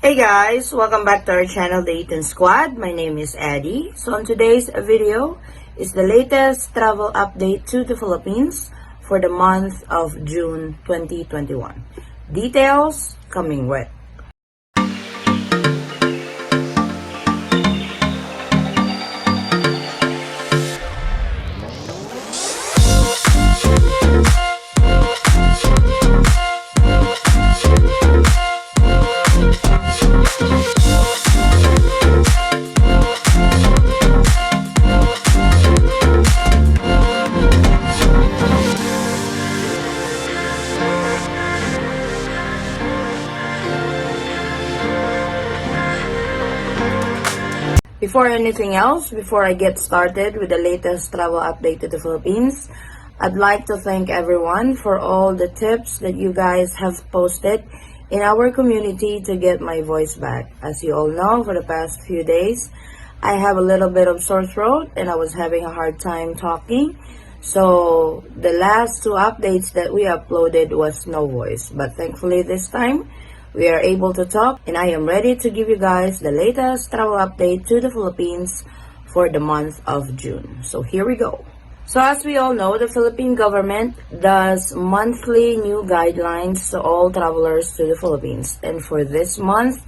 Hey guys, welcome back to our channel, the Eaton Squad. My name is Eddie. So on today's video is the latest travel update to the Philippines for the month of June 2021. Details coming with. Before anything else, before I get started with the latest travel update to the Philippines, I'd like to thank everyone for all the tips that you guys have posted in our community to get my voice back. As you all know, for the past few days, I have a little bit of sore throat and I was having a hard time talking. So the last two updates that we uploaded was no voice, but thankfully this time, we are able to talk and I am ready to give you guys the latest travel update to the Philippines for the month of June. So here we go. So as we all know, the Philippine government does monthly new guidelines to all travelers to the Philippines. And for this month,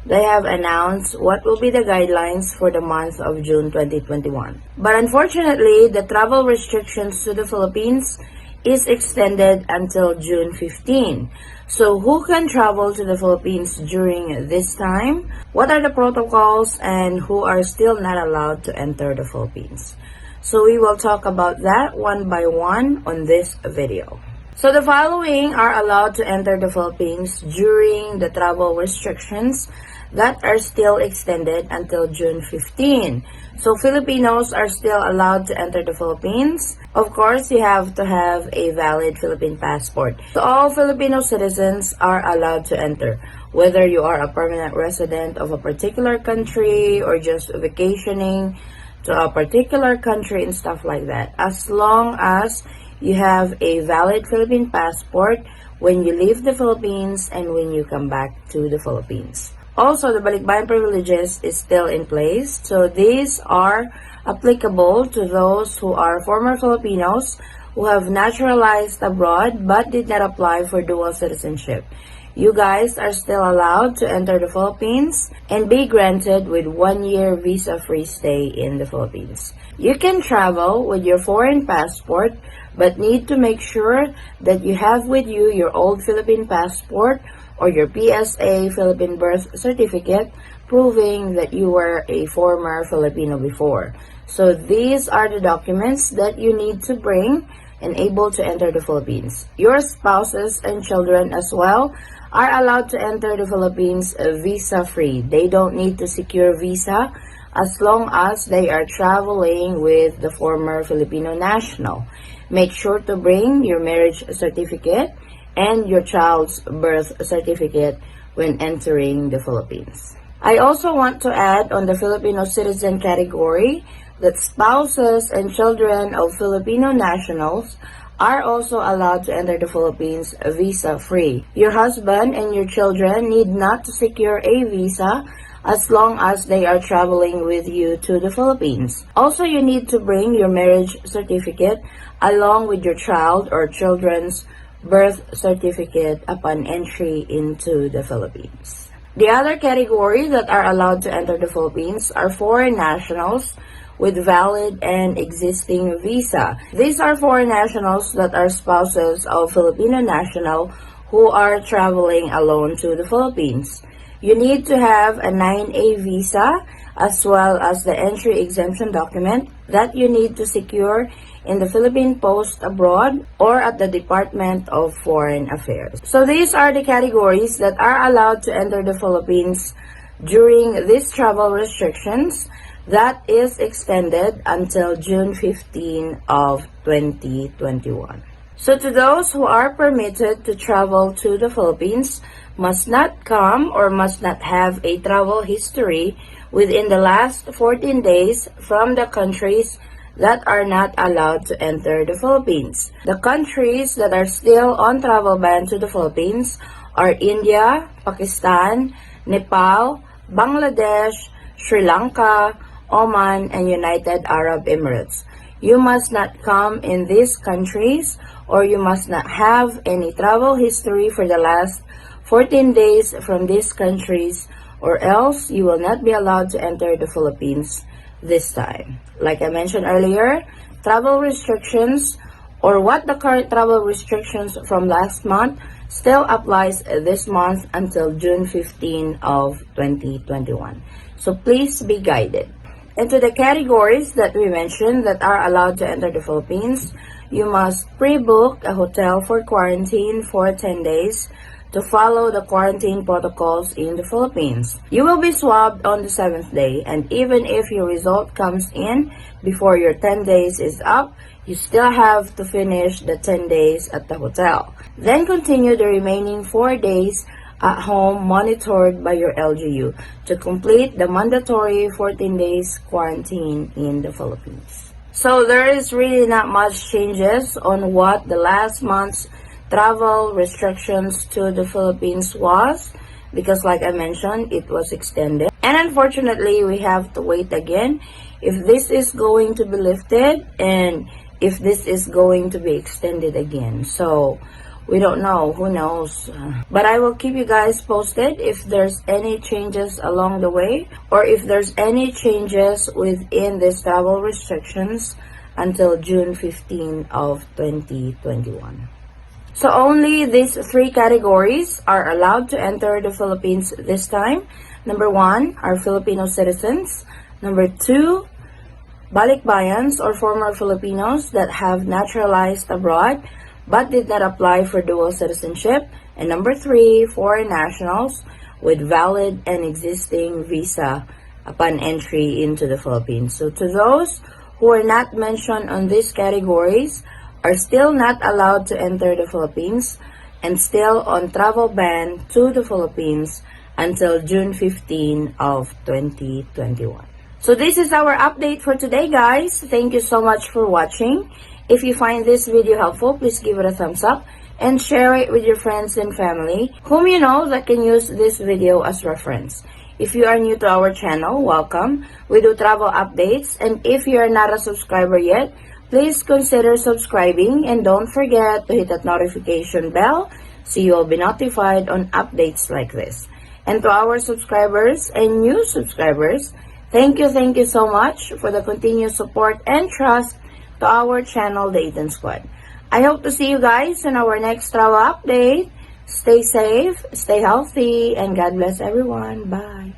they have announced what will be the guidelines for the month of June 2021. But unfortunately, the travel restrictions to the Philippines is extended until June 15. So who can travel to the Philippines during this time? What are the protocols and who are still not allowed to enter the Philippines? So we will talk about that one by one on this video. So the following are allowed to enter the Philippines during the travel restrictions that are still extended until June 15. So Filipinos are still allowed to enter the Philippines. Of course, you have to have a valid Philippine passport. So all Filipino citizens are allowed to enter, whether you are a permanent resident of a particular country or just vacationing to a particular country and stuff like that. As long as you have a valid Philippine passport when you leave the Philippines and when you come back to the Philippines. Also, the balikbayan privileges is still in place. So these are applicable to those who are former Filipinos who have naturalized abroad but did not apply for dual citizenship. You guys are still allowed to enter the Philippines and be granted with 1-year visa-free stay in the Philippines. You can travel with your foreign passport but need to make sure that you have with you your old Philippine passport or your PSA Philippine birth certificate proving that you were a former Filipino before. So these are the documents that you need to bring and able to enter the Philippines. Your spouses and children as well are allowed to enter the Philippines visa-free. They don't need to secure visa as long as they are traveling with the former Filipino national. Make sure to bring your marriage certificate and your child's birth certificate when entering the Philippines. I also want to add on the Filipino citizen category that spouses and children of Filipino nationals are also allowed to enter the Philippines visa-free. Your husband and your children need not to secure a visa as long as they are traveling with you to the Philippines. Also, you need to bring your marriage certificate along with your child or children's birth certificate upon entry into the Philippines. The other categories that are allowed to enter the Philippines are foreign nationals with valid and existing visa. These are foreign nationals that are spouses of Filipino national who are traveling alone to the Philippines. You need to have a 9A visa as well as the entry exemption document that you need to secure in the Philippine Post abroad or at the Department of Foreign Affairs. So these are the categories that are allowed to enter the Philippines during these travel restrictions that is extended until June 15 of 2021. So to those who are permitted to travel to the Philippines, must not come or must not have a travel history within the last 14 days from the countries that are not allowed to enter the Philippines. The countries that are still on travel ban to the Philippines are India, Pakistan, Nepal, Bangladesh, Sri Lanka, Oman, and United Arab Emirates. You must not come in these countries, or you must not have any travel history for the last 14 days from these countries, or else you will not be allowed to enter the Philippines this time. Like I mentioned earlier, travel restrictions, or what the current travel restrictions from last month, still applies this month until June 15 of 2021. So please be guided. Into the categories that we mentioned that are allowed to enter the Philippines, you must pre-book a hotel for quarantine for 10 days to follow the quarantine protocols in the Philippines. You will be swabbed on the 7th day, and even if your result comes in before your 10 days is up, you still have to finish the 10 days at the hotel. Then continue the remaining 4 days at home monitored by your LGU to complete the mandatory 14 days quarantine in the Philippines. So there is really not much changes on what the last month's travel restrictions to the Philippines was, because like I mentioned, it was extended. And unfortunately, we have to wait again if this is going to be lifted and if this is going to be extended again. So we don't know, who knows. But I will keep you guys posted if there's any changes along the way, or if there's any changes within these travel restrictions until June 15 of 2021. So only these 3 categories are allowed to enter the Philippines this time. Number 1 are Filipino citizens. Number 2, balikbayans or former Filipinos that have naturalized abroad but did not apply for dual citizenship. And number 3, foreign nationals with valid and existing visa upon entry into the Philippines. So to those who are not mentioned on these categories, are still not allowed to enter the Philippines and still on travel ban to the Philippines until June 15 of 2021. So this is our update for today, guys. Thank you so much for watching. If you find this video helpful, please give it a thumbs up and share it with your friends and family whom you know that can use this video as reference. If you are new to our channel, welcome. We do travel updates, and if you are not a subscriber yet, please consider subscribing and don't forget to hit that notification bell so you will be notified on updates like this. And to our subscribers and new subscribers, thank you so much for the continued support and trust to our channel, the Eaton Squad. I hope to see you guys in our next travel update. Stay safe, stay healthy, and God bless everyone. Bye.